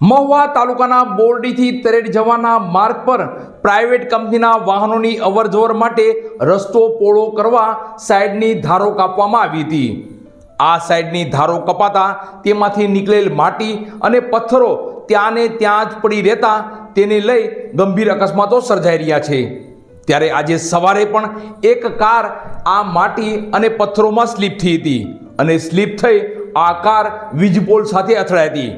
મહુવા તાલુકાના બોરડીથી તરેડ જવાના માર્ગ પર પ્રાઇવેટ કંપનીના વાહનોની અવરજવર માટે રસ્તો પહોળો કરવા સાઈડની ધારો કાપવામાં આવી હતી। આ સાઈડની ધારો કપાતા તેમાંથી નીકળેલ માટી અને પથ્થરો ત્યાં ને ત્યાં જ પડી રહેતા તેને લઈ ગંભીર અકસ્માતો સર્જાઈ રહ્યા છે। ત્યારે આજે સવારે પણ એક કાર આ માટી અને પથ્થરોમાં સ્લીપ થઈ હતી અને સ્લીપ થઈ આ કાર વીજપોલ સાથે અથડાઈ હતી,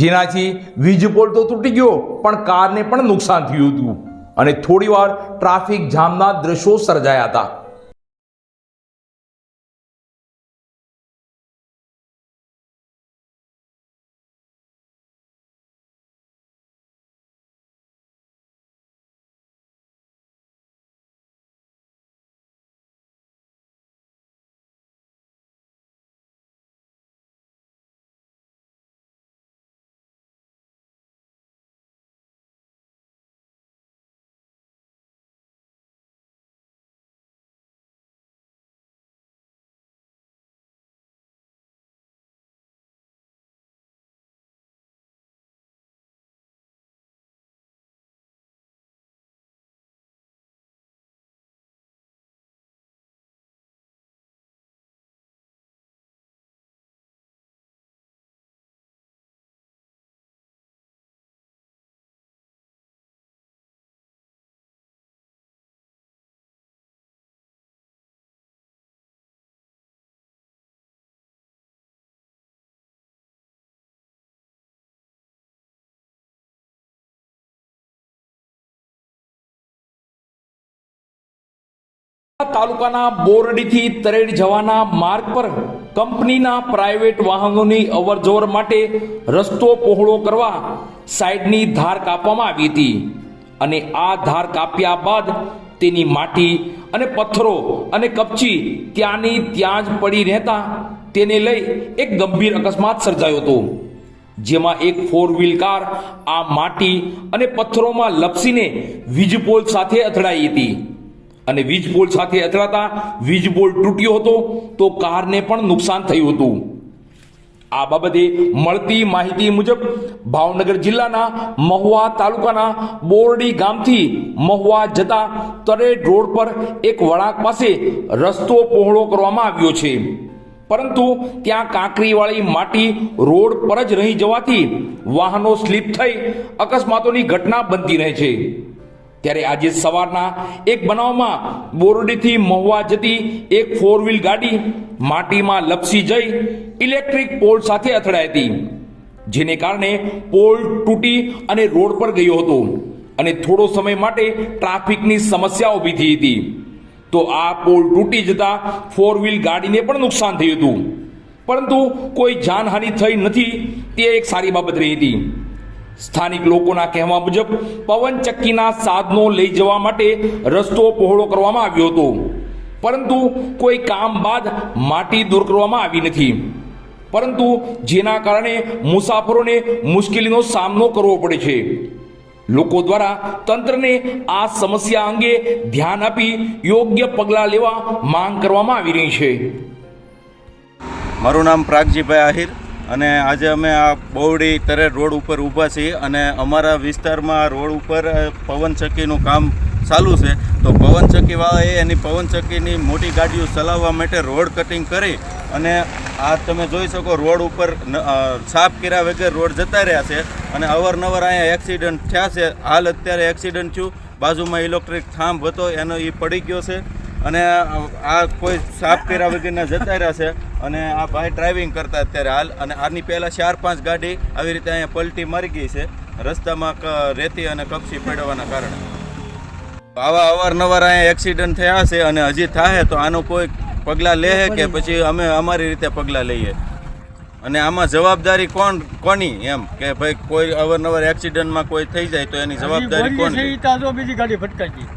જેનાથી વીજપોલ તો તૂટી ગયો પણ કારને પણ નુકસાન થયું હતું અને થોડીવાર ટ્રાફિક જામના દ્રશ્યો સર્જાયા હતા। તાલુકાના બોરડીથી તરેડ જવાના માર્ગ પર કંપનીના પ્રાઇવેટ વાહનોની અવરજવર માટે રસ્તો પહોળો કરવા સાઈડની ધાર કાપવામાં આવી હતી અને આ ધાર કાપ્યા બાદ તેની માટી અને પથ્થરો અને કપચી ત્યાંની ત્યાં જ પડી રહેતા તેને લઈ એક ગંભીર અકસ્માત સર્જાયો હતો, જેમાં એક 4-વ્હીલ કાર આ માટી અને પથ્થરોમાં લપસીને વીજપોલ સાથે અથડાઈ હતી અને વીજપોલ સાથે અથડાતા વીજપોલ તૂટ્યો હતો તો કારને પણ નુકસાન થયું હતું। આ બાબતે મળતી માહિતી મુજબ ભાવનગર જિલ્લાના મહુવા તાલુકાના બોરડી ગામથી મહુવા જતા તરેડ રોડ પર એક વળાંક પાસે રસ્તો પહોળો કરવામાં આવ્યો છે, પરંતુ ત્યાં કાંકરીવાળી માટી રોડ પર જ રહી જવાથી વાહનો સ્લીપ થઈ અકસ્માતોની ઘટના બનતી રહે છે। ત્યારે આજે સવારના એક બનાવમાં બોરડીથી મહુવા જતી એક 4-વ્હીલ ગાડી માટીમાં લપસી જઈ ઇલેક્ટ્રિક પોલ સાથે અથડાઈ હતી, જેને કારણે પોલ તૂટી અને રોડ પર ગયો હતો અને થોડો સમય માટે ટ્રાફિકની સમસ્યા ઊભી થઈ હતી। તો આ પોલ તૂટી જતા 4-વ્હીલ ગાડીને પણ નુકસાન થયું હતું, પરંતુ કોઈ જાનહાનિ થઈ નથી, તે એક સારી બાબત રહી હતી। સ્થાનિક લોકોના કહેવા મુજબ પવનચક્કીના સાધનો લઈ જવા માટે રસ્તો પહોળો કરવામાં આવ્યો હતો, પરંતુ કોઈ કામ બાદ માટી દૂર કરવામાં આવી નથી, પરંતુ જેના કારણે મુસાફરોને મુશ્કેલીનો સામનો કરવો પડે છે। લોકો દ્વારા તંત્રને આ સમસ્યા અંગે ધ્યાન આપી યોગ્ય પગલાં લેવા માંગ કરવામાં આવી રહી છે। મારું નામ પ્રાગજીભાઈ આહિર અને આજે અમે આ બોરડી તરેડ રોડ ઉપર ઊભા છીએ અને અમારા વિસ્તારમાં રોડ ઉપર પવનચક્કીનું કામ ચાલુ છે। તો પવનચક્કીવાળાએ એની પવનચક્કીની મોટી ગાડીઓ ચલાવવા માટે રોડ કટિંગ કરી અને આ તમે જોઈ શકો રોડ ઉપર સાફ કર્યા વગર રોડ જતા રહ્યા છે અને અવારનવાર અહીંયા એક્સિડન્ટ થયા છે। હાલ અત્યારે એક્સિડન્ટ થયું, બાજુમાં ઇલેક્ટ્રિક થાંભ હતો એનો એ પડી ગયો છે અને આ કોઈ સાફ કર્યા વગરના જતા રહ્યા છે અને આ ભાઈ ડ્રાઇવિંગ કરતા અત્યારે હાલ, અને આની પહેલાં 4-5 ગાડી આવી રીતે અહીંયા પલટી મારી ગઈ છે રસ્તામાં રેતી અને કપચી પડવાના કારણે। આવા અવારનવાર અહીંયા એક્સિડન્ટ થયા છે અને હજી થાય તો આનું કોઈ પગલાં લે કે પછી અમે અમારી રીતે પગલાં લઈએ, અને આમાં જવાબદારી કોની એમ કે ભાઈ કોઈ અવારનવાર એક્સિડન્ટમાં કોઈ થઈ જાય તો એની જવાબદારી કોની? બીજી ગાડી ફટકાઈ ગઈ।